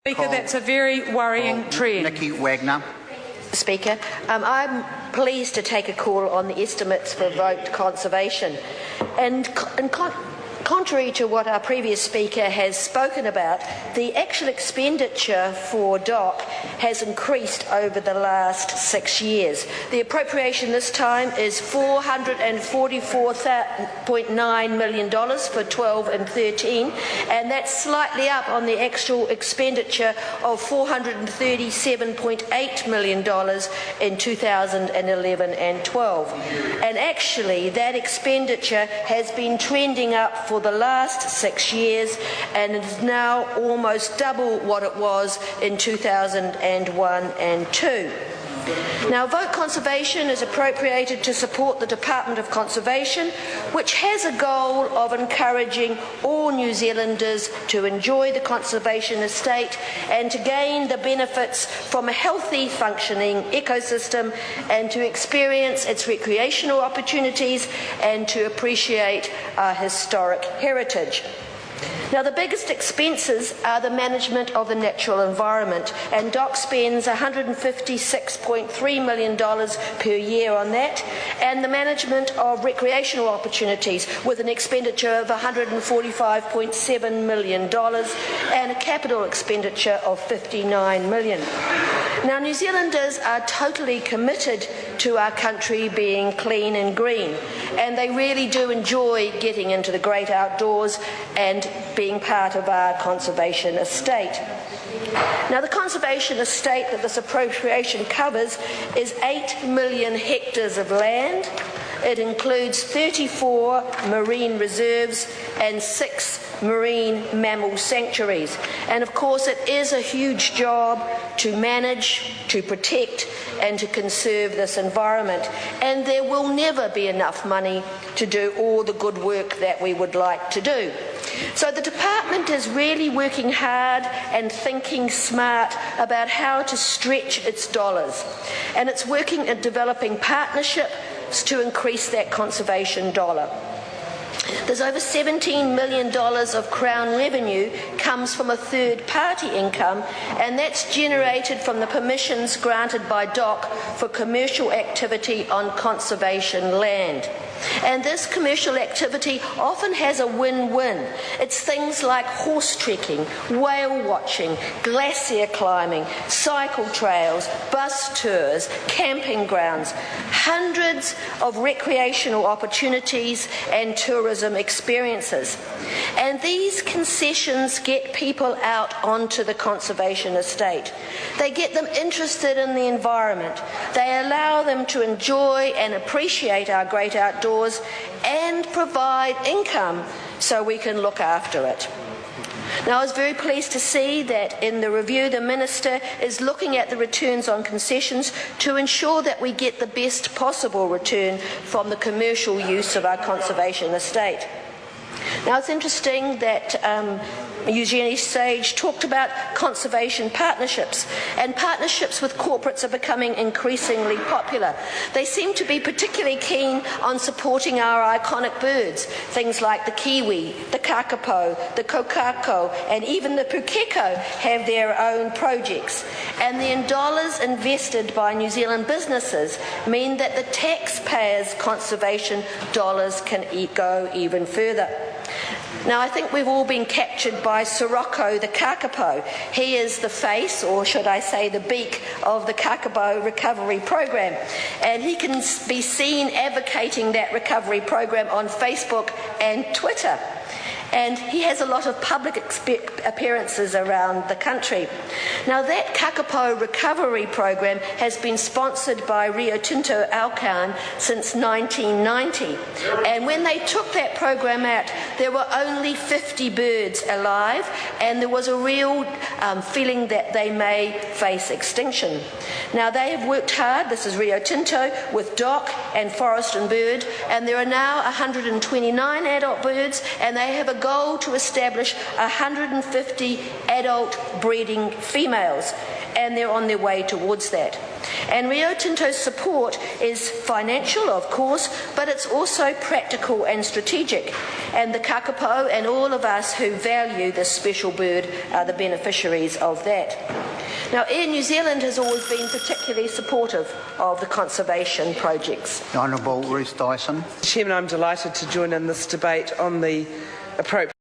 Speaker, that's a very worrying trend. Nikki Wagner. Speaker, I'm pleased to take a call on the estimates for vote conservation. And contrary to what our previous speaker has spoken about, the actual expenditure for DOC has increased over the last 6 years. The appropriation this time is $444.9 million for 12 and 13, and that's slightly up on the actual expenditure of $437.8 million in 2011 and 12. And actually, that expenditure has been trending up for the last 6 years, and it is now almost double what it was in 2001 and 2. Now, vote conservation is appropriated to support the Department of Conservation, which has a goal of encouraging all New Zealanders to enjoy the conservation estate and to gain the benefits from a healthy, functioning ecosystem, and to experience its recreational opportunities and to appreciate our historic heritage. Now, the biggest expenses are the management of the natural environment, and DOC spends $156.3 million per year on that, and the management of recreational opportunities with an expenditure of $145.7 million and a capital expenditure of $59 million. Now, New Zealanders are totally committed to our country being clean and green, and they really do enjoy getting into the great outdoors and being part of our conservation estate. Now, the conservation estate that this appropriation covers is 8 million hectares of land. It includes 34 marine reserves and 6 marine mammal sanctuaries. And of course, it is a huge job to manage, to protect and to conserve this environment. And there will never be enough money to do all the good work that we would like to do. So the department is really working hard and thinking smart about how to stretch its dollars. And it's working at developing partnerships to increase that conservation dollar. There's over $17 million of Crown revenue comes from a third-party income, and that's generated from the permissions granted by DOC for commercial activity on conservation land. And this commercial activity often has a win-win. It's things like horse trekking, whale watching, glacier climbing, cycle trails, bus tours, camping grounds, hundreds of recreational opportunities and tourism experiences. And these concessions get people out onto the conservation estate. They get them interested in the environment. They allow them to enjoy and appreciate our great outdoors and provide income so we can look after it. Now, I was very pleased to see that in the review the Minister is looking at the returns on concessions to ensure that we get the best possible return from the commercial use of our conservation estate. Now, it's interesting that Eugenie Sage talked about conservation partnerships, and partnerships with corporates are becoming increasingly popular. They seem to be particularly keen on supporting our iconic birds, things like the kiwi, the kakapo, the kokako, and even the pukeko have their own projects. And the dollars invested by New Zealand businesses mean that the taxpayers' conservation dollars can go even further. Now, I think we've all been captured by Sirocco the kakapo. He is the face, or should I say the beak, of the kakapo recovery program. And he can be seen advocating that recovery program on Facebook and Twitter. And he has a lot of public appearances around the country. Now, that kakapo recovery program has been sponsored by Rio Tinto Alcan since 1990. And when they took that program out, there were only 50 birds alive, and there was a real feeling that they may face extinction. Now, they have worked hard, this is Rio Tinto, with DOC and Forest and Bird, and there are now 129 adult birds, and they have a a goal to establish 150 adult breeding females, and they're on their way towards that. And Rio Tinto's support is financial, of course, but it's also practical and strategic. And the kakapo and all of us who value this special bird are the beneficiaries of that. Now, Air New Zealand has always been particularly supportive of the conservation projects. The Honourable Ruth Dyson. Chairman, I'm delighted to join in this debate on the appropriate